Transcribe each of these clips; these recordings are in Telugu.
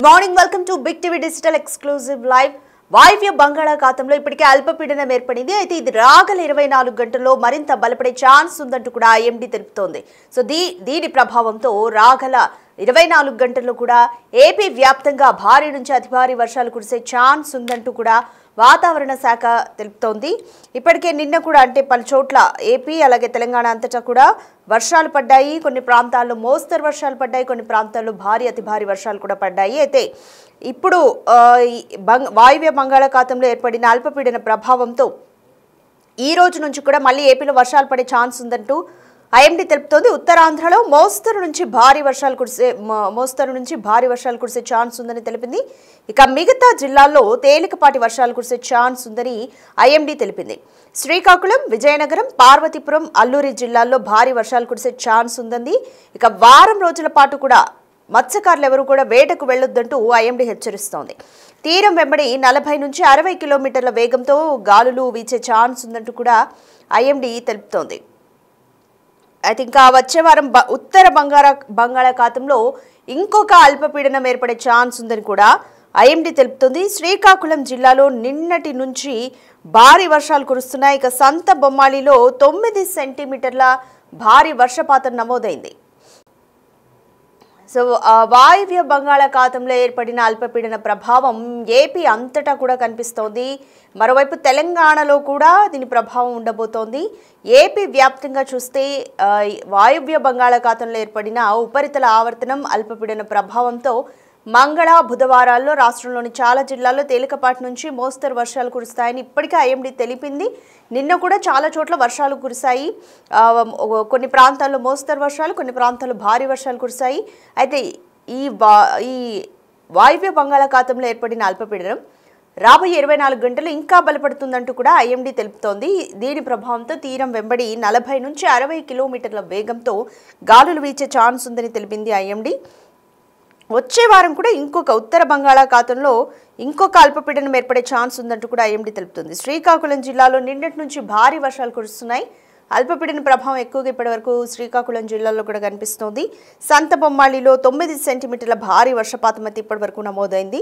Morning welcome to big TV digital exclusive live. వాయువ్య బంగాళాఖాతంలో ఇప్పటికే అల్పపీడనం ఏర్పడింది. అయితే ఇది రాగల 24 గంటల్లో మరింత బలపడే ఛాన్స్ ఉందంటూ కూడా ఐఎండీ తెలుపుతోంది. సో దీని ప్రభావంతో రాగల 24 గంటల్లో కూడా ఏపీ వ్యాప్తంగా భారీ నుంచి అతి భారీ వర్షాలు కురిసే ఛాన్స్ ఉందంటూ కూడా వాతావరణ శాఖ తెలుపుతోంది. ఇప్పటికే నిన్న కూడా అంటే పలు చోట్ల ఏపీ అలాగే తెలంగాణ అంతటా కూడా వర్షాలు పడ్డాయి. కొన్ని ప్రాంతాల్లో మోస్తరు వర్షాలు పడ్డాయి, కొన్ని ప్రాంతాల్లో భారీ అతి భారీ వర్షాలు కూడా పడ్డాయి. అయితే ఇప్పుడు వాయువ్య బంగాళాఖాతంలో ఏర్పడిన అల్పపీడన ప్రభావంతో ఈ రోజు నుంచి కూడా మళ్ళీ ఏపీలో వర్షాలు పడే ఛాన్స్ ఉందంటూ ఐఎండీ తెలుపుతోంది. ఉత్తరాంధ్రలో మోస్తరు నుంచి భారీ వర్షాలు కురిసే ఛాన్స్ ఉందని తెలిపింది. ఇక మిగతా జిల్లాల్లో తేలికపాటి వర్షాలు కురిసే ఛాన్స్ ఉందని ఐఎండీ తెలిపింది. శ్రీకాకుళం, విజయనగరం, పార్వతీపురం, అల్లూరి జిల్లాల్లో భారీ వర్షాలు కురిసే ఛాన్స్ ఉందంది. ఇక వారం రోజుల పాటు కూడా మత్స్యకారులు ఎవరు కూడా వేటకు వెళ్లొద్దంటూ ఐఎండీ హెచ్చరిస్తోంది. తీరం వెంబడి 40 నుంచి 60 కిలోమీటర్ల వేగంతో గాలులు వీచే ఛాన్స్ ఉందంటూ కూడా ఐఎండీ తెలుపుతోంది. అయితే ఇంకా వచ్చే వారం ఉత్తర బంగాళాఖాతంలో ఇంకొక అల్పపీడనం ఏర్పడే ఛాన్స్ ఉందని కూడా ఐఎండీ తెలుపుతుంది. శ్రీకాకుళం జిల్లాలో నిన్నటి నుంచి భారీ వర్షాలు కురుస్తున్నాయి. ఇక సంత బొమ్మాళిలో 9 సెంటీమీటర్ల భారీ వర్షపాతం నమోదైంది. సో వాయువ్య బంగాళాఖాతంలో ఏర్పడిన అల్పపీడన ప్రభావం ఏపీ అంతటా కూడా కనిపిస్తోంది. మరోవైపు తెలంగాణలో కూడా దీని ప్రభావం ఉండబోతోంది. ఏపీ వ్యాప్తంగా చూస్తే వాయువ్య బంగాళాఖాతంలో ఏర్పడిన ఉపరితల ఆవర్తనం అల్పపీడన ప్రభావంతో మంగళ, బుధవారాల్లో రాష్ట్రంలోని చాలా జిల్లాల్లో తేలికపాటి నుంచి మోస్తరు వర్షాలు కురుస్తాయని ఇప్పటికే ఐఎండీ తెలిపింది. నిన్న కూడా చాలా చోట్ల వర్షాలు కురిశాయి. కొన్ని ప్రాంతాల్లో మోస్తరు వర్షాలు, కొన్ని ప్రాంతాల్లో భారీ వర్షాలు కురిశాయి. అయితే ఈ వాయువ్య బంగాళాఖాతంలో ఏర్పడిన అల్పపీడనం రాబోయే 24 గంటలు ఇంకా బలపడుతుందంటూ కూడా ఐఎండీ తెలుపుతోంది. దీని ప్రభావంతో తీరం వెంబడి 40 నుంచి 60 కిలోమీటర్ల వేగంతో గాలులు వీచే ఛాన్స్ ఉందని తెలిపింది ఐఎండీ. వచ్చే వారం కూడా ఇంకొక ఉత్తర బంగాళాఖాతంలో ఇంకొక అల్పపీడనం ఏర్పడే ఛాన్స్ ఉందంటూ కూడా ఐఎండీ తెలుపుతుంది. శ్రీకాకుళం జిల్లాలో నిన్నటి నుంచి భారీ వర్షాలు కురుస్తున్నాయి. అల్పపీడన ప్రభావం ఎక్కువగా ఇప్పటివరకు శ్రీకాకుళం జిల్లాలో కూడా కనిపిస్తోంది. సంత బొమ్మాళిలో 9 సెంటీమీటర్ల భారీ వర్షపాతం అయితే ఇప్పటి వరకు నమోదైంది.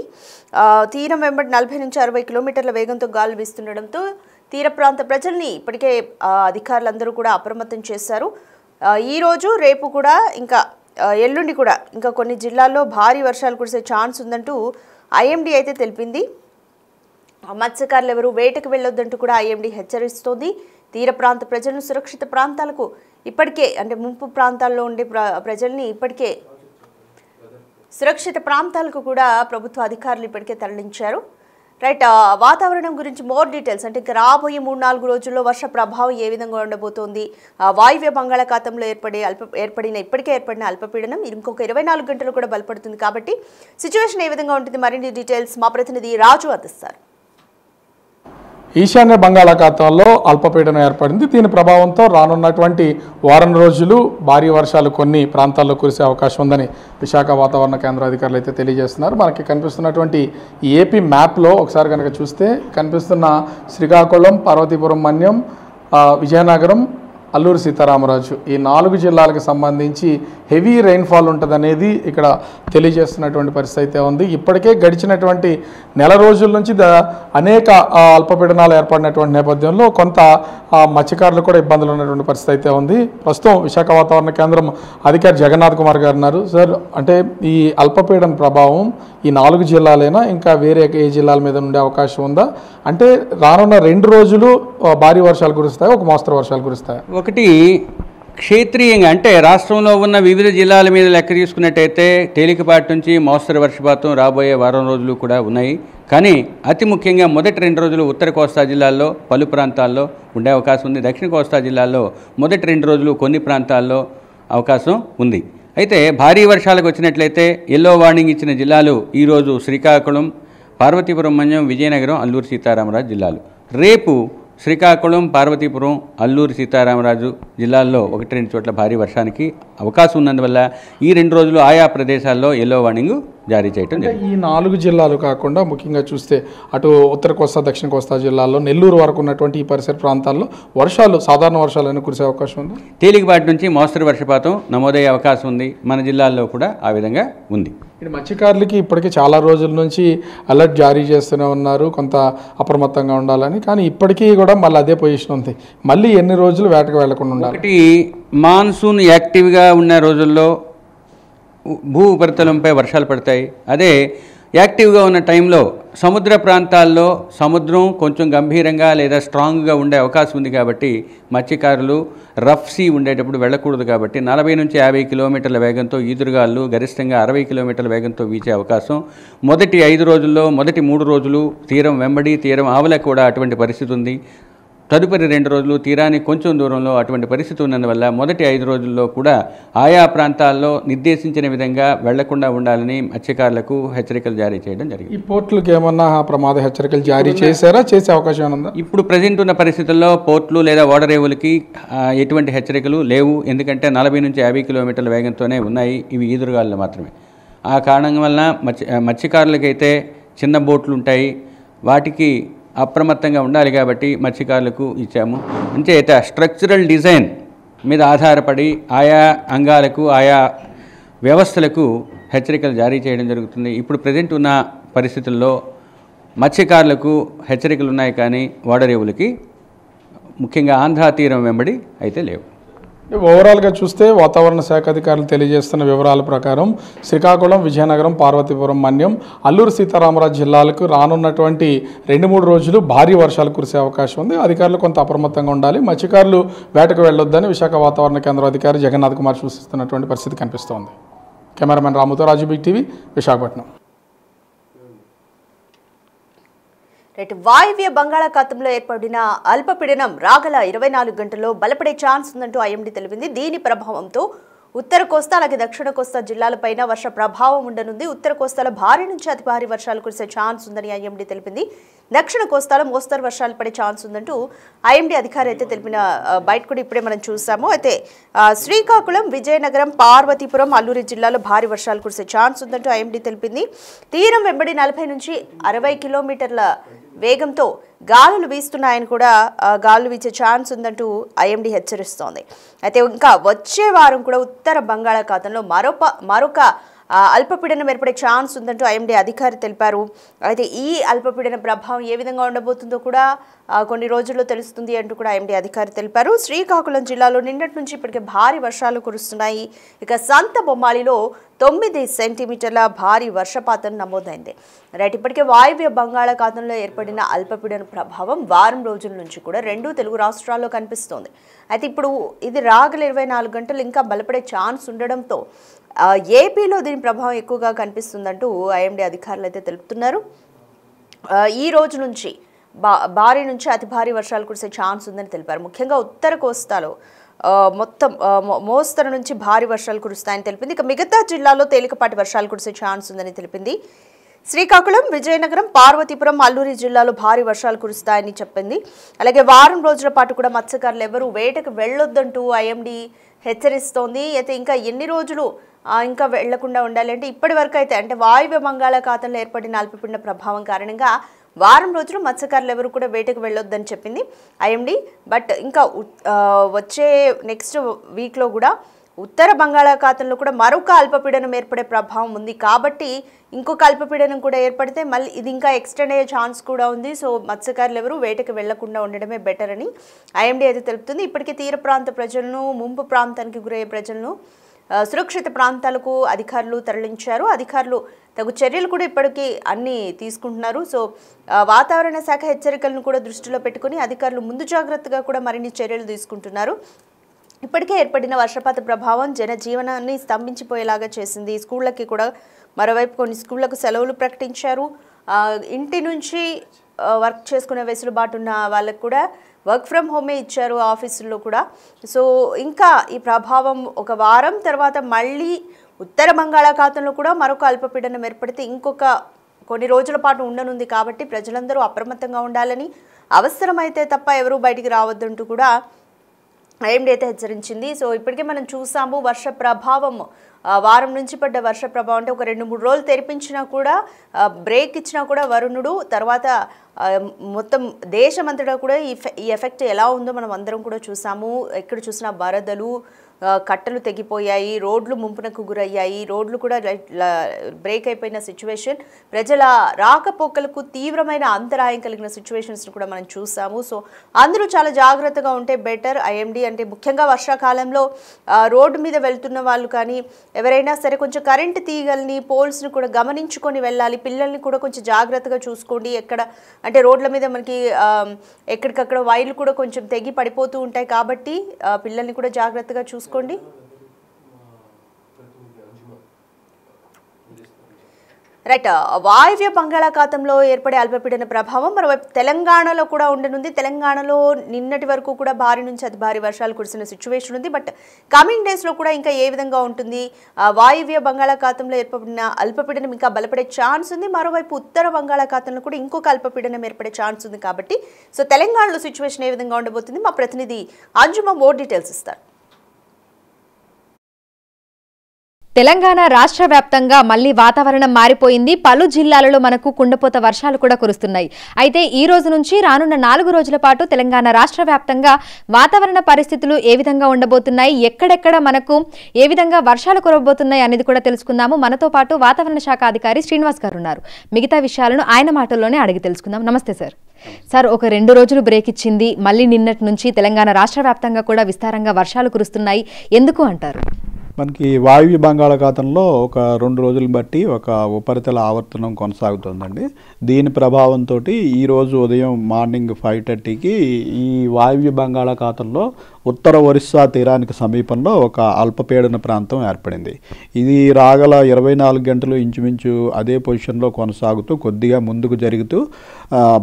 తీరం వెంబడి 40 నుంచి 60 కిలోమీటర్ల వేగంతో గాలులు వీస్తుండడంతో తీర ప్రాంత ప్రజల్ని ఇప్పటికే అధికారులందరూ కూడా అప్రమత్తం చేశారు. ఈరోజు రేపు కూడా ఇంకా ఎల్లుండి కూడా ఇంకా కొన్ని జిల్లాల్లో భారీ వర్షాలు కురిసే ఛాన్స్ ఉందంటూ ఐఎండీ అయితే తెలిపింది. మత్స్యకారులు ఎవరు వేటకు వెళ్ళొద్దంటూ కూడా ఐఎండీ హెచ్చరిస్తోంది. తీర ప్రాంత ప్రజలను సురక్షిత ప్రాంతాలకు ఇప్పటికే అంటే ముంపు ప్రాంతాల్లో ఉండే ప్రజల్ని ఇప్పటికే సురక్షిత ప్రాంతాలకు కూడా ప్రభుత్వ అధికారులు ఇప్పటికే తరలించారు. రైట్, వాతావరణం గురించి మోర్ డీటెయిల్స్ అంటే ఇంకా రాబోయే 3-4 రోజుల్లో వర్ష ప్రభావం ఏ విధంగా ఉండబోతోంది, వాయువ్య బంగాళాఖాతంలో ఇప్పటికే ఏర్పడిన అల్పపీడనం ఇంకొక 24 గంటలు కూడా బలపడుతుంది కాబట్టి సిచ్యువేషన్ ఏ విధంగా ఉంటుంది, మరిన్ని డీటెయిల్స్ మా ప్రతినిధి రాజు అందిస్తారు. ఈశాన్య బంగాళాఖాతంలో అల్పపీడనం ఏర్పడింది. దీని ప్రభావంతో రానున్నటువంటి వారం రోజులు భారీ వర్షాలు కొన్ని ప్రాంతాల్లో కురిసే అవకాశం ఉందని విశాఖ వాతావరణ కేంద్ర అధికారులు అయితే తెలియజేస్తున్నారు. మనకి కనిపిస్తున్నటువంటి ఏపీ మ్యాప్లో ఒకసారి కనుక చూస్తే కనిపిస్తున్న శ్రీకాకుళం, పార్వతీపురం, మన్యం, విజయనగరం, అల్లూరి సీతారామరాజు ఈ 4 జిల్లాలకు సంబంధించి హెవీ రెయిన్ఫాల్ ఉంటుందనేది ఇక్కడ తెలియజేస్తున్నటువంటి పరిస్థితి అయితే ఉంది. ఇప్పటికే గడిచినటువంటి నెల రోజుల నుంచి అనేక అల్పపీడనాలు ఏర్పడినటువంటి నేపథ్యంలో కొంత మత్స్యకారులు కూడా ఇబ్బందులు ఉన్నటువంటి పరిస్థితి అయితే ఉంది. ప్రస్తుతం విశాఖ వాతావరణ కేంద్రం అధికారి జగన్నాథ్ కుమార్ గారు ఉన్నారు. సార్, అంటే ఈ అల్పపీడన ప్రభావం ఈ 4 జిల్లాలైనా ఇంకా వేరే ఏ జిల్లాల మీద ఉండే అవకాశం ఉందా? అంటే రానున్న 2 రోజులు భారీ వర్షాలు కురుస్తాయి, ఒక మోస్తరు వర్షాలు కురుస్తాయి. ఒకటి క్షేత్రీయంగా అంటే రాష్ట్రంలో ఉన్న వివిధ జిల్లాల మీద లెక్క తీసుకున్నట్టయితే తేలికపాటి నుంచి మోస్తరు వర్షపాతం రాబోయే వారం రోజులు కూడా ఉన్నాయి. కానీ అతి ముఖ్యంగా మొదటి 2 రోజులు ఉత్తర కోస్తా జిల్లాల్లో పలు ప్రాంతాల్లో ఉండే అవకాశం ఉంది. దక్షిణ కోస్తా జిల్లాల్లో మొదటి 2 రోజులు కొన్ని ప్రాంతాల్లో అవకాశం ఉంది. అయితే భారీ వర్షాలకు వచ్చినట్లయితే ఎల్లో వార్నింగ్ ఇచ్చిన జిల్లాలు ఈరోజు శ్రీకాకుళం, పార్వతీపురం, మన్యం, విజయనగరం, అల్లూరి సీతారామరాజు జిల్లాలు. రేపు శ్రీకాకుళం, పార్వతీపురం, అల్లూరి సీతారామరాజు జిల్లాల్లో 1-2 చోట్ల భారీ వర్షానికి అవకాశం ఉన్నందువల్ల ఈ 2 రోజులు ఆయా ప్రదేశాల్లో ఎల్లో వార్నింగ్ జారీ చేయడం జరిగింది. ఈ 4 జిల్లాలు కాకుండా ముఖ్యంగా చూస్తే అటు ఉత్తర కోస్తా దక్షిణ కోస్తా జిల్లాల్లో నెల్లూరు వరకు ఉన్నటువంటి ఈ పరిసర ప్రాంతాల్లో వర్షాలు సాధారణ వర్షాలను కురిసే అవకాశం ఉంది. తేలికపాటి నుంచి మోస్తరు వర్షపాతం నమోదయ్యే అవకాశం ఉంది. మన జిల్లాల్లో కూడా ఆ విధంగా ఉంది. ఇది మత్స్యకారులకి ఇప్పటికీ చాలా రోజుల నుంచి అలర్ట్ జారీ చేస్తూనే ఉన్నారు, కొంత అప్రమత్తంగా ఉండాలని. కానీ ఇప్పటికీ కూడా మళ్ళీ అదే పొజిషన్ ఉంది. మళ్ళీ ఎన్ని రోజులు వేటకు వెళ్లకుండా ఉండాలి? ఒకటి, మాన్సూన్ యాక్టివ్గా ఉన్న రోజుల్లో భూ ఉపరితలంపై వర్షాలు పడతాయి. అదే యాక్టివ్గా ఉన్న టైంలో సముద్ర ప్రాంతాల్లో సముద్రం కొంచెం గంభీరంగా లేదా స్ట్రాంగ్గా ఉండే అవకాశం ఉంది. కాబట్టి మత్స్యకారులు రఫ్ సీ ఉండేటప్పుడు వెళ్ళకూడదు. కాబట్టి 40 నుంచి 50 కిలోమీటర్ల వేగంతో ఈదురుగాళ్ళు గరిష్టంగా 60 కిలోమీటర్ల వేగంతో వీచే అవకాశం. మొదటి 5 రోజుల్లో మొదటి 3 రోజులు తీరం వెంబడి తీరం ఆవల కూడా అటువంటి పరిస్థితి ఉంది. తదుపరి 2 రోజులు తీరానికి కొంచెం దూరంలో అటువంటి పరిస్థితి ఉన్నందువల్ల మొదటి 5 రోజుల్లో కూడా ఆయా ప్రాంతాల్లో నిర్దేశించిన విధంగా వెళ్లకుండా ఉండాలని మత్స్యకారులకు హెచ్చరికలు జారీ చేయడం జరిగింది. ఈ పోర్టులకు ఏమన్నా ప్రమాద హెచ్చరికలు జారీ చేశారా? చేసే అవకాశం ఉందా? ఇప్పుడు ప్రజెంట్ ఉన్న పరిస్థితుల్లో పోర్టులు లేదా ఓడరేవులకి ఎటువంటి హెచ్చరికలు లేవు. ఎందుకంటే 40 నుంచి 50 కిలోమీటర్ల వేగంతోనే ఉన్నాయి. ఇవి ఈదురుగాళ్ళు మాత్రమే. ఆ కారణం వలన మత్స్యకారులకైతే చిన్న బోట్లు ఉంటాయి, వాటికి అప్రమత్తంగా ఉండాలి. కాబట్టి మత్స్యకారులకు ఇచ్చాము. అంచేత స్ట్రక్చరల్ డిజైన్ మీద ఆధారపడి ఆయా అంగాలకు ఆయా వ్యవస్థలకు హెచ్చరికలు జారీ చేయడం జరుగుతుంది. ఇప్పుడు ప్రజెంట్ ఉన్న పరిస్థితుల్లో మత్స్యకారులకు హెచ్చరికలు ఉన్నాయి, కానీ ఓడరేవులకి ముఖ్యంగా ఆంధ్ర తీరం వెంబడి అయితే లేవు. ఓవరాల్గా చూస్తే వాతావరణ శాఖ అధికారులు తెలియజేస్తున్న వివరాల ప్రకారం శ్రీకాకుళం, విజయనగరం, పార్వతీపురం, మన్యం, అల్లూరు సీతారామరాజు జిల్లాలకు రానున్నటువంటి 2-3 రోజులు భారీ వర్షాలు కురిసే అవకాశం ఉంది. అధికారులు కొంత అప్రమత్తంగా ఉండాలి. మత్స్యకారులు వేటకు వెళ్లొద్దని విశాఖ వాతావరణ కేంద్ర అధికారి జగన్నాథ్ కుమార్ సూచిస్తున్నటువంటి పరిస్థితి కనిపిస్తోంది. కెమెరామెన్ రాముతో రాజు, బిగ్ టీవీ, విశాఖపట్నం. వాయువ్య బంగాళాఖాతంలో ఏర్పడిన అల్పపీడనం రాగల 24 గంటల్లో బలపడే ఛాన్స్ ఉందంటూ ఐఎండీ తెలిపింది. దీని ప్రభావంతో ఉత్తర కోస్తా అలాగే దక్షిణ కోస్తా జిల్లాలపైన వర్ష ప్రభావం ఉండనుంది. ఉత్తర కోస్తాలో భారీ నుంచి అతి భారీ వర్షాలు కురిసే ఛాన్స్ ఉందని ఐఎండీ తెలిపింది. దక్షిణ కోస్తాలో మోస్తరు వర్షాలు పడే ఛాన్స్ ఉందంటూ ఐఎండీ అధికారి అయితే తెలిపిన బయట కూడా ఇప్పుడే మనం చూసాము. అయితే శ్రీకాకుళం, విజయనగరం, పార్వతీపురం, అల్లూరి జిల్లాలో భారీ వర్షాలు కురిసే ఛాన్స్ ఉందంటూ ఐఎండీ తెలిపింది. తీరం వెంబడి 40 నుంచి 60 కిలోమీటర్ల వేగంతో గాలులు వీస్తున్నాయని కూడా గాలులు వీచే ఛాన్స్ ఉందంటూ ఐఎండీ హెచ్చరిస్తోంది. అయితే ఇంకా వచ్చే వారం కూడా ఉత్తర బంగాళాఖాతంలో మరొక అల్పపీడనం ఏర్పడే ఛాన్స్ ఉందంటూ ఐఎండీ అధికారి తెలిపారు. అయితే ఈ అల్పపీడన ప్రభావం ఏ విధంగా ఉండబోతుందో కూడా కొన్ని రోజుల్లో తెలుస్తుంది అంటూ కూడా ఐఎండీ అధికారి తెలిపారు. శ్రీకాకుళం జిల్లాలో నిన్నటి నుంచి ఇప్పటికే భారీ వర్షాలు కురుస్తున్నాయి. ఇక సంత బొమ్మాలిలో 9 సెంటీమీటర్ల భారీ వర్షపాతం నమోదైంది. రైట్, ఇప్పటికే వాయువ్య బంగాళాఖాతంలో ఏర్పడిన అల్పపీడన ప్రభావం వారం రోజుల నుంచి కూడా 2 తెలుగు రాష్ట్రాల్లో కనిపిస్తోంది. అయితే ఇప్పుడు ఇది రాగల 24 గంటలు ఇంకా బలపడే ఛాన్స్ ఉండడంతో ఏపీలో దీని ప్రభావం ఎక్కువగా కనిపిస్తుందంటూ ఐఎండీ అధికారులు అయితే తెలుపుతున్నారు. ఈ రోజు నుంచి భారీ నుంచి అతి భారీ వర్షాలు కురిసే ఛాన్స్ ఉందని తెలిపారు. ముఖ్యంగా ఉత్తర కోస్తాలో మొత్తం మోస్తరు నుంచి భారీ వర్షాలు కురుస్తాయని తెలిపింది. ఇక మిగతా జిల్లాల్లో తేలికపాటి వర్షాలు కురిసే ఛాన్స్ ఉందని తెలిపింది. శ్రీకాకుళం, విజయనగరం, పార్వతీపురం, అల్లూరి జిల్లాలో భారీ వర్షాలు కురుస్తాయని చెప్పింది. అలాగే వారం రోజుల పాటు కూడా మత్స్యకారులు ఎవరు వేటకు వెళ్ళొద్దంటూ ఐఎండీ హెచ్చరిస్తోంది. అయితే ఇంకా ఎన్ని రోజులు ఇంకా వెళ్లకుండా ఉండాలి అంటే ఇప్పటి వరకు అయితే అంటే వాయువ్య బంగాళాఖాతంలో ఏర్పడిన అల్పపీడన ప్రభావం కారణంగా వారం రోజులు మత్స్యకారులు ఎవరు కూడా వేటకు వెళ్ళొద్దని చెప్పింది ఐఎండీ. బట్ ఇంకా వచ్చే నెక్స్ట్ వీక్లో కూడా ఉత్తర బంగాళాఖాతంలో కూడా మరొక అల్పపీడనం ఏర్పడే ప్రభావం ఉంది. కాబట్టి ఇంకొక అల్పపీడనం కూడా ఏర్పడితే మళ్ళీ ఇది ఇంకా ఎక్స్టెండ్ అయ్యే ఛాన్స్ కూడా ఉంది. సో మత్స్యకారులు ఎవరు వేటకు వెళ్లకుండా ఉండడమే బెటర్ అని ఐఎండీ అయితే తెలుపుతుంది. ఇప్పటికే తీర ప్రాంత ప్రజలను, ముంపు ప్రాంతానికి గురయ్యే ప్రజలను సురక్షిత ప్రాంతాలకు అధికారులు తరలించారు. అధికారులు తగు చర్యలు కూడా ఇప్పటికీ అన్ని తీసుకుంటున్నారు. సో వాతావరణ శాఖ హెచ్చరికలను కూడా దృష్టిలో పెట్టుకుని అధికారులు ముందు జాగ్రత్తగా కూడా మరిన్ని చర్యలు తీసుకుంటున్నారు. ఇప్పటికే ఏర్పడిన వర్షపాత ప్రభావం జనజీవనాన్ని స్తంభించిపోయేలాగా చేసింది. స్కూళ్ళకి కూడా మరోవైపు కొన్ని స్కూళ్లకు సెలవులు ప్రకటించారు. ఇంటి నుంచి వర్క్ చేసుకునే వెసులుబాటు ఉన్న వాళ్ళకు కూడా వర్క్ ఫ్రమ్ హోమే ఇచ్చారు ఆఫీసుల్లో కూడా. సో ఇంకా ఈ ప్రభావం ఒక వారం తర్వాత మళ్ళీ ఉత్తర బంగాళాఖాతంలో కూడా మరొక అల్పపీడనం ఏర్పడితే ఇంకొక కొన్ని రోజుల పాటు ఉండనుంది. కాబట్టి ప్రజలందరూ అప్రమత్తంగా ఉండాలని, అవసరమైతే తప్ప ఎవరూ బయటికి రావద్దంటూ కూడా ఐఎండీ అయితే హెచ్చరించింది. సో ఇప్పటికే మనం చూసాము వర్ష ప్రభావం వారం నుంచి పడ్డ వర్ష ప్రభావం అంటే ఒక 2-3 రోజులు తెరిపించినా కూడా బ్రేక్ ఇచ్చినా కూడా వరుణుడు తర్వాత మొత్తం దేశమంతటా కూడా ఈ ఎఫెక్ట్ ఎలా ఉందో మనం అందరం కూడా చూసాము. ఎక్కడ చూసినా వరదలు, కట్టలు తెగిపోయాయి, రోడ్లు ముంపునకు గురయ్యాయి, రోడ్లు కూడా బ్రేక్ అయిపోయిన సిచ్యువేషన్, ప్రజల రాకపోకలకు తీవ్రమైన అంతరాయం కలిగిన సిచ్యువేషన్స్ని కూడా మనం చూసాము. సో అందరూ చాలా జాగ్రత్తగా ఉంటే బెటర్. ఐఎండి అంటే ముఖ్యంగా వర్షాకాలంలో రోడ్డు మీద వెళ్తున్న వాళ్ళు కానీ ఎవరైనా సరే కొంచెం కరెంటు తీగల్ని, పోల్స్ని కూడా గమనించుకొని వెళ్ళాలి. పిల్లల్ని కూడా కొంచెం జాగ్రత్తగా చూసుకోండి. ఎక్కడ అంటే రోడ్ల మీద మనకి ఎక్కడికక్కడ వైర్లు కూడా కొంచెం తెగి పడిపోతూ ఉంటాయి కాబట్టి పిల్లల్ని కూడా జాగ్రత్తగా చూసుకోండి. రైట్. వాయువ్య బంగాళాఖాతంలో ఏర్పడే అల్పపీడన ప్రభావం మరోవైపు తెలంగాణలో కూడా ఉండనుంది. తెలంగాణలో నిన్నటి వరకు కూడా భారీ నుంచి అతి భారీ వర్షాలు కురిసిన సిచ్యువేషన్ ఉంది. బట్ కమింగ్ డేస్లో కూడా ఇంకా ఏ విధంగా ఉంటుంది? వాయువ్య బంగాళాఖాతంలో ఏర్పడిన అల్పపీడనం ఇంకా బలపడే ఛాన్స్ ఉంది. మరోవైపు ఉత్తర బంగాళాఖాతంలో కూడా ఇంకొక అల్పపీడనం ఏర్పడే ఛాన్స్ ఉంది కాబట్టి సో తెలంగాణలో సిచ్యువేషన్ ఏ విధంగా ఉండబోతుంది? మా ప్రతినిధి అంజుమ మోర్ డీటెయిల్స్ ఇస్తారు. తెలంగాణ రాష్ట్ర వ్యాప్తంగా మళ్లీ వాతావరణం మారిపోయింది. పలు జిల్లాలలో మనకు కుండపోత వర్షాలు కూడా కురుస్తున్నాయి. అయితే ఈ రోజు నుంచి రానున్న 4 రోజుల పాటు తెలంగాణ రాష్ట్ర వ్యాప్తంగా వాతావరణ పరిస్థితులు ఏ విధంగా ఉండబోతున్నాయి, ఎక్కడెక్కడ మనకు ఏ విధంగా వర్షాలు కురవబోతున్నాయి అనేది కూడా తెలుసుకుందాము. మనతో పాటు వాతావరణ శాఖ అధికారి శ్రీనివాస్ గారు ఉన్నారు. మిగతా విషయాలను ఆయన మాటల్లోనే అడిగి తెలుసుకుందాం. నమస్తే సార్. సార్, ఒక 2 రోజులు బ్రేక్ ఇచ్చింది, మళ్ళీ నిన్నటి నుంచి తెలంగాణ రాష్ట్ర వ్యాప్తంగా కూడా విస్తారంగా వర్షాలు కురుస్తున్నాయి, ఎందుకు అంటారు? మనకి వాయువ్య బంగాళాఖాతంలో ఒక 2 రోజులు బట్టి ఒక ఉపరితల ఆవర్తనం కొనసాగుతుందండి. దీని ప్రభావంతో ఈరోజు ఉదయం మార్నింగ్ 5:30కి ఈ వాయువ్య బంగాళాఖాతంలో ఉత్తర ఒరిస్సా తీరానికి సమీపంలో ఒక అల్పపీడన ప్రాంతం ఏర్పడింది. ఇది రాగల 24 గంటలు ఇంచుమించు అదే పొజిషన్లో కొనసాగుతూ కొద్దిగా ముందుకు జరుగుతూ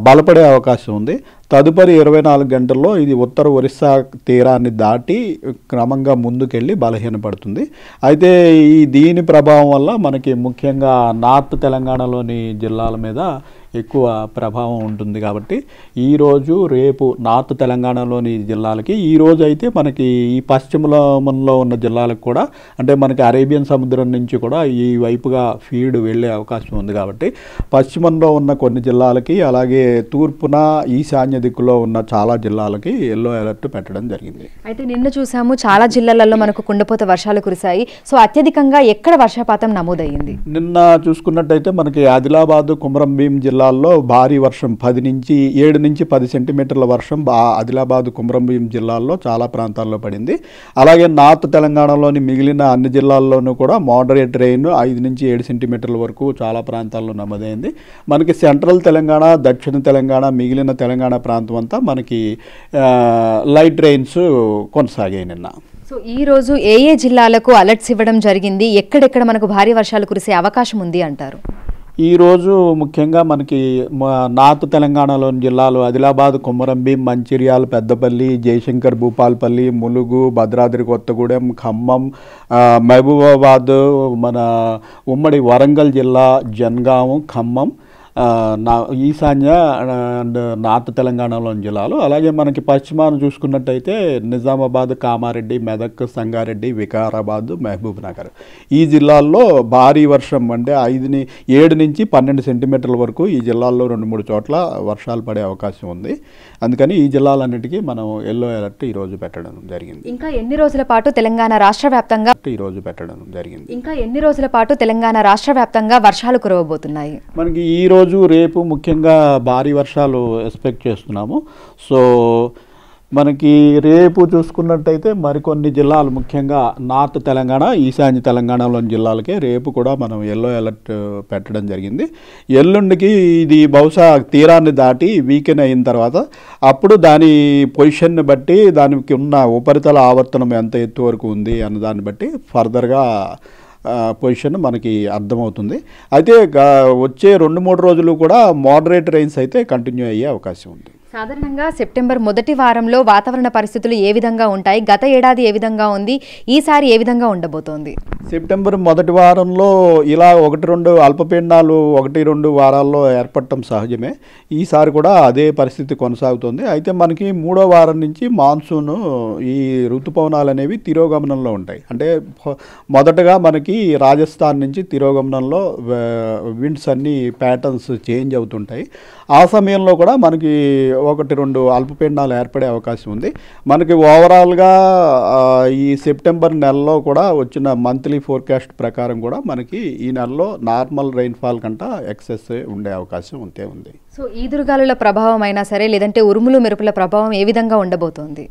బలపడే అవకాశం ఉంది. తదుపరి 24 గంటల్లో ఇది ఉత్తర ఒరిస్సా తీరాన్ని దాటి క్రమంగా ముందుకెళ్ళి బలహీనపడుతుంది. అయితే దీని ప్రభావం వల్ల మనకి ముఖ్యంగా నార్త్ తెలంగాణలోని జిల్లాల మీద ఎక్కువ ప్రభావం ఉంటుంది. కాబట్టి ఈరోజు రేపు నార్త్ తెలంగాణలోని జిల్లాలకి, ఈరోజు అయితే మనకి ఈ పశ్చిమలో ఉన్న జిల్లాలకు కూడా అంటే మనకి అరేబియన్ సముద్రం నుంచి కూడా ఈ వైపుగా ఫీడ్ వెళ్ళే అవకాశం ఉంది. కాబట్టి పశ్చిమంలో ఉన్న కొన్ని జిల్లాలకి అలాగే తూర్పున ఈశాన్య దిక్కులో ఉన్న చాలా జిల్లాలకి ఎల్లో అలర్ట్ పెట్టడం జరిగింది. అయితే నిన్న చూసాము చాలా జిల్లాలలో మనకు కుండపోత వర్షాలు కురిశాయి. సో అత్యధికంగా ఎక్కడ వర్షపాతం నమోదయ్యింది? నిన్న చూసుకున్నట్టయితే మనకి ఆదిలాబాద్, కుమ్రంభీం జిల్లాల్లో భారీ వర్షం 7 నుంచి 10 సెంటీమీటర్ల వర్షం ఆదిలాబాద్, కుమ్రంభీం జిల్లాల్లో చాలా ప్రాంతాల్లో పడింది. అలాగే నార్త్ తెలంగాణలోని మిగిలిన అన్ని జిల్లాల్లోనూ కూడా మోడరేట్ రెయిన్ 5 నుంచి 7 సెంటీమీటర్ల వరకు చాలా ప్రాంతాల్లో నమోదైంది. మనకి సెంట్రల్ తెలంగాణ, దక్షిణ తెలంగాణ, మిగిలిన తెలంగాణ ప్రాంతం అంతా మనకి లైట్ రెయిన్స్ కొనసాగాయి నిన్న. సో ఈ రోజు ఏ జిల్లాలకు అలర్ట్స్ ఇవ్వడం జరిగింది, ఎక్కడెక్కడ మనకు భారీ వర్షాలు కురిసే అవకాశం ఉంది అంటారు? ఈరోజు ముఖ్యంగా మనకి నార్త్ తెలంగాణలోని జిల్లాలు ఆదిలాబాద్, కొమరంభీం, మంచిర్యాల, పెద్దపల్లి, జయశంకర్, భూపాల్పల్లి, ములుగు, భద్రాద్రి కొత్తగూడెం, ఖమ్మం, మహబూబాబాద్, మన ఉమ్మడి వరంగల్ జిల్లా, జనగాం, ఖమ్మం, ఈశాన్య అండ్ నార్త్ తెలంగాణలోని జిల్లాలు, అలాగే మనకి పశ్చిమాన చూసుకున్నట్టయితే నిజామాబాద్, కామారెడ్డి, మెదక్, సంగారెడ్డి, వికారాబాద్, మహబూబ్ నగర్ ఈ జిల్లాల్లో భారీ వర్షం అంటే 7 నుంచి 12 సెంటీమీటర్ల వరకు ఈ జిల్లాల్లో 2-3 చోట్ల వర్షాలు పడే అవకాశం ఉంది. అందుకని ఈ జిల్లాలన్నిటికీ మనం ఎల్లో అలర్ట్ ఈరోజు పెట్టడం జరిగింది. ఇంకా ఎన్ని రోజుల పాటు తెలంగాణ రాష్ట్ర వ్యాప్తంగా వర్షాలు కురవబోతున్నాయి? మనకి ఈ రోజు రేపు ముఖ్యంగా భారీ వర్షాలు ఎక్స్పెక్ట్ చేస్తున్నాము. సో మనకి రేపు చూసుకున్నట్టయితే మరికొన్ని జిల్లాలు ముఖ్యంగా నార్త్ తెలంగాణ, ఈశాన్య తెలంగాణలోని జిల్లాలకే రేపు కూడా మనం ఎల్లో అలర్ట్ పెట్టడం జరిగింది. ఎల్లుండికి ఇది బహుశా తీరాన్ని దాటి వీకెండ్ అయిన తర్వాత అప్పుడు దాని పొజిషన్ని బట్టి దానికి ఉన్న ఉపరితల ఆవర్తనం ఎంత ఎత్తు వరకు ఉంది అన్న దాన్ని బట్టి ఫర్దర్గా పొజిషన్ మనకి అర్థమవుతుంది. అయితే వచ్చే 2-3 రోజులు కూడా మోడరేట్ రెయిన్స్ అయితే కంటిన్యూ అయ్యే అవకాశం ఉంది. సాధారణంగా సెప్టెంబర్ మొదటి వారంలో వాతావరణ పరిస్థితులు ఏ విధంగా ఉంటాయి, గత ఏడాది ఏ విధంగా ఉంది, ఈసారి ఏ విధంగా ఉండబోతోంది? సెప్టెంబర్ మొదటి వారంలో ఇలా 1-2 అల్పపీడనాలు 1-2 వారాల్లో ఏర్పడటం సహజమే. ఈసారి కూడా అదే పరిస్థితి కొనసాగుతుంది. అయితే మనకి 3వ వారం నుంచి మాన్సూన్ ఈ ఋతుపవనాలు అనేవి తిరోగమనంలో ఉంటాయి. అంటే మొదటగా మనకి రాజస్థాన్ నుంచి తిరోగమనంలో విండ్స్ అన్ని ప్యాటర్న్స్ చేంజ్ అవుతుంటాయి. ఆ సమయంలో కూడా మనకి 1-2 అల్పపీడనాలు ఏర్పడే అవకాశం ఉంది. మనకి ఓవరాల్గా ఈ సెప్టెంబర్ నెలలో కూడా వచ్చిన మంత్లీ ఫోర్కాస్ట్ ప్రకారం కూడా మనకి ఈ నెలలో నార్మల్ రైన్ఫాల్ కంటే ఎక్సెస్ ఉండే అవకాశం ఉంది. సో ఈదురుగాలుల ప్రభావం అయినా సరే, లేదంటే ఉరుములు మెరుపుల ప్రభావం ఏ విధంగా ఉండబోతోంది?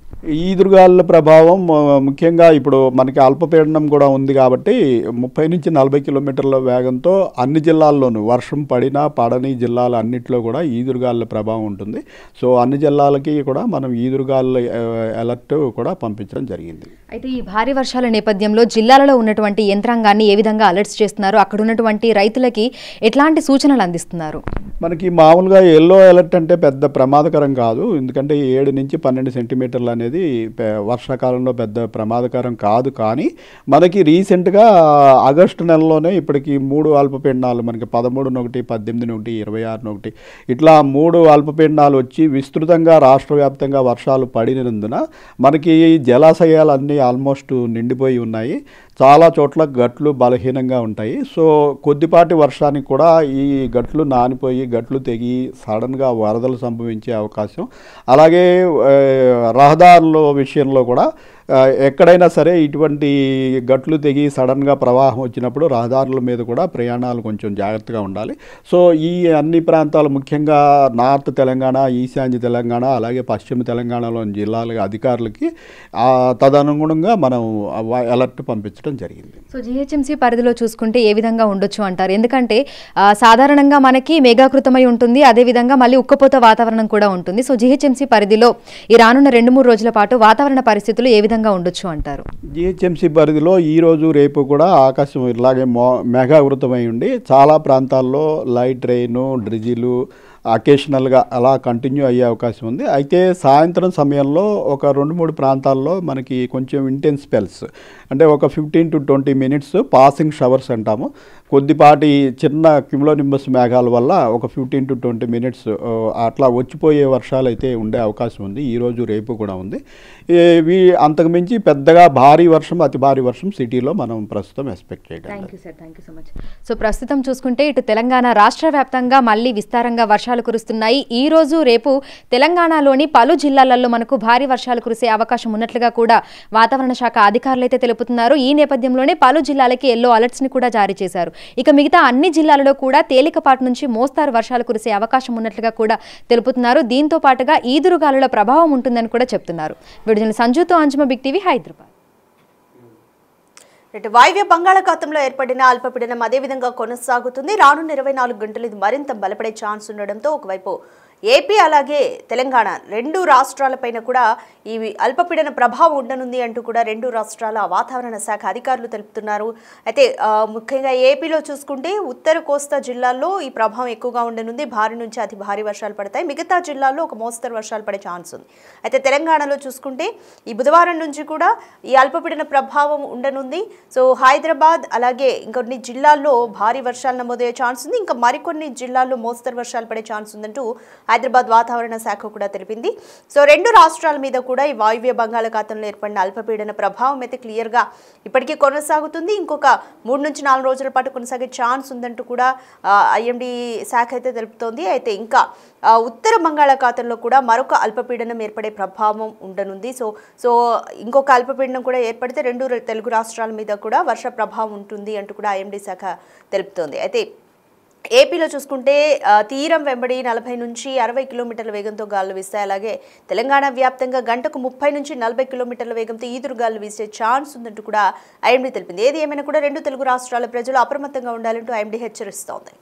ఈదురుగాలుల ప్రభావం ముఖ్యంగా ఇప్పుడు మనకి అల్పపీడనం కూడా ఉంది కాబట్టి 30-40 కిలోమీటర్ల వేగంతో అన్ని జిల్లాల్లోనూ వర్షం పడినా పడని జిల్లాలు అన్నింటిలో కూడా ఈదురుగాలుల ప్రభావం ఉంటుంది. సో అన్ని జిల్లాలకి కూడా మనం ఈదురుగాలుల అలర్ట్ కూడా పంపించడం జరిగింది. అయితే ఈ భారీ వర్షాల నేపథ్యంలో జిల్లాలలో ఉన్నటువంటి యంత్రాంగాన్ని ఏ విధంగా అలర్ట్స్ చేస్తున్నారు, అక్కడ ఉన్నటువంటి రైతులకి ఎట్లాంటి సూచనలు అందిస్తున్నారు? మనకి మామూలుగా ఎల్లో అలర్ట్ అంటే పెద్ద ప్రమాదకరం కాదు. ఎందుకంటే 7-12 సెంటీమీటర్లు అనేది వర్షాకాలంలో పెద్ద ప్రమాదకరం కాదు. కానీ మనకి రీసెంట్గా ఆగస్టు నెలలోనే ఇప్పటికి 3 అల్పపీడనాలు, మనకి 13-1, 18-1, 26-1 ఇట్లా 3 అల్పపీడనాలు వచ్చి విస్తృతంగా రాష్ట్ర వ్యాప్తంగా వర్షాలు పడినందున మనకి జలాశయాలన్నీ ఆల్మోస్ట్ నిండిపోయి ఉన్నాయి. చాలా చోట్ల గట్లు బలహీనంగా ఉంటాయి. సో కొద్దిపాటి వర్షానికి కూడా ఈ గట్లు నానిపోయి గట్లు తెగి సడన్గా వరదలు సంభవించే అవకాశం, అలాగే రహదారుల విషయంలో కూడా ఎక్కడైనా సరే ఇటువంటి గట్లు తెగి సడన్గా ప్రవాహం వచ్చినప్పుడు రహదారుల మీద కూడా ప్రయాణాలు కొంచెం జాగ్రత్తగా ఉండాలి. సో ఈ అన్ని ప్రాంతాలు ముఖ్యంగా నార్త్ తెలంగాణ, ఈశాన్య తెలంగాణ, అలాగే పశ్చిమ తెలంగాణలోని జిల్లాల అధికారులకి తదనుగుణంగా మనం అలర్ట్ పంపించడం జరిగింది. సో జిహెచ్ఎంసీ పరిధిలో చూసుకుంటే ఏ విధంగా ఉండొచ్చు అంటారు? ఎందుకంటే సాధారణంగా మనకి మేఘాకృతమై ఉంటుంది, అదేవిధంగా మళ్ళీ ఉక్కపోత వాతావరణం కూడా ఉంటుంది. సో జిహెచ్ఎంసీ పరిధిలో ఈ రానున్న 2-3 రోజుల పాటు వాతావరణ పరిస్థితులు ఏ విధంగా ఉండొచ్చు అంటారు? జిహెచ్ఎంసీ పరిధిలో ఈరోజు రేపు కూడా ఆకాశం ఇలాగే మేఘావృతమై ఉండి చాలా ప్రాంతాల్లో లైట్ రెయిన్, డ్రిజిలు అకేషనల్గా అలా కంటిన్యూ అయ్యే అవకాశం ఉంది. అయితే సాయంత్రం సమయంలో ఒక 2-3 ప్రాంతాల్లో మనకి కొంచెం ఇంటెన్స్ స్పెల్స్, అంటే ఒక 15-20 మినిట్స్ పాసింగ్ షవర్స్ అంటాము, కొద్దిపాటి చిన్న క్యుములోనింబస్ మేఘాల వల్ల ఒక 15-20 మినిట్స్ అట్లా వచ్చిపోయే వర్షాలు అయితే ఉండే అవకాశం ఉంది. ఈరోజు రేపు కూడా ఉంది. ఇవి అంతకుమించి పెద్దగా భారీ వర్షం, అతి భారీ వర్షం సిటీలో మనం ప్రస్తుతం ఎక్స్పెక్ట్ చేయడం. Thank you sir, thank you so much. So ప్రస్తుతం చూసుకుంటే ఇటు తెలంగాణ రాష్ట్ర వ్యాప్తంగా మళ్ళీ విస్తారంగా వర్షాలు కురుస్తున్నాయి. ఈ రోజు రేపు తెలంగాణలోని పలు జిల్లాలలో మనకు భారీ వర్షాలు కురిసే అవకాశం ఉన్నట్లుగా కూడా వాతావరణ శాఖ అధికారులు అయితే తెలుపుతున్నారు. ఈ నేపథ్యంలోనే పలు జిల్లాలకి ఎల్లో అలర్ట్స్ ని కూడా జారీ చేశారు. ఇక మిగతా అన్ని జిల్లాలలో కూడా తేలికపాటి నుంచి మోస్తారు వర్షాలు కురిసే అవకాశం ఉన్నట్లుగా కూడా తెలుపుతున్నారు. దీంతో పాటుగా ఈదురుగాలుల ప్రభావం ఉంటుందని కూడా చెప్తున్నారు. విడుదల సంజుతో అంజుమ, బిగ్ టీవీ, హైదరాబాద్. వాయువ్య బంగాళాఖాతంలో ఏర్పడిన అల్పపీడనం అదేవిధంగా కొనసాగుతుంది. రానున్న 24 గంటలు ఇది మరింత బలపడే ఛాన్స్ ఉండడంతో ఒకవైపు ఏపీ అలాగే తెలంగాణ 2 రాష్ట్రాలపైన కూడా ఈ అల్పపీడన ప్రభావం ఉండనుంది అంటూ కూడా 2 రాష్ట్రాల వాతావరణ శాఖ అధికారులు తెలుపుతున్నారు. అయితే ముఖ్యంగా ఏపీలో చూసుకుంటే ఉత్తర కోస్తా జిల్లాల్లో ఈ ప్రభావం ఎక్కువగా ఉండనుంది. భారీ నుంచి అతి భారీ వర్షాలు పడతాయి. మిగతా జిల్లాల్లో ఒక మోస్తరు వర్షాలు పడే ఛాన్స్ ఉంది. అయితే తెలంగాణలో చూసుకుంటే ఈ బుధవారం నుంచి కూడా ఈ అల్పపీడన ప్రభావం ఉండనుంది. సో హైదరాబాద్ అలాగే ఇంకొన్ని జిల్లాల్లో భారీ వర్షాలు నమోదయ్యే ఛాన్స్ ఉంది. ఇంకా మరికొన్ని జిల్లాల్లో మోస్తరు వర్షాలు పడే ఛాన్స్ ఉందంటూ హైదరాబాద్ వాతావరణ శాఖ కూడా తెలిపింది. సో 2 రాష్ట్రాల మీద కూడా ఈ వాయువ్య బంగాళాఖాతంలో ఏర్పడిన అల్పపీడన ప్రభావం అయితే క్లియర్గా ఇప్పటికీ కొనసాగుతుంది. ఇంకొక 3-4 రోజుల పాటు కొనసాగే ఛాన్స్ ఉందంటూ కూడా ఐఎండీ శాఖ అయితే తెలుపుతోంది. అయితే ఇంకా ఉత్తర బంగాళాఖాతంలో కూడా మరొక అల్పపీడనం ఏర్పడే ప్రభావం ఉండనుంది. సో ఇంకొక అల్పపీడనం కూడా ఏర్పడితే 2 తెలుగు రాష్ట్రాల మీద కూడా వర్ష ప్రభావం ఉంటుంది అంటూ కూడా ఐఎండీ శాఖ తెలుపుతోంది. అయితే ఏపీలో చూసుకుంటే తీరం వెంబడి 40-60 కిలోమీటర్ల వేగంతో గాలులు వీస్తాయి. అలాగే తెలంగాణ వ్యాప్తంగా గంటకు 30-40 కిలోమీటర్ల వేగంతో ఈదురుగాలు వీసే ఛాన్స్ ఉందంటూ కూడా ఐఎండీ తెలిపింది. ఏది ఏమైనా కూడా 2 తెలుగు రాష్ట్రాల ప్రజలు అప్రమత్తంగా ఉండాలంటూ ఐఎండీ హెచ్చరిస్తోంది.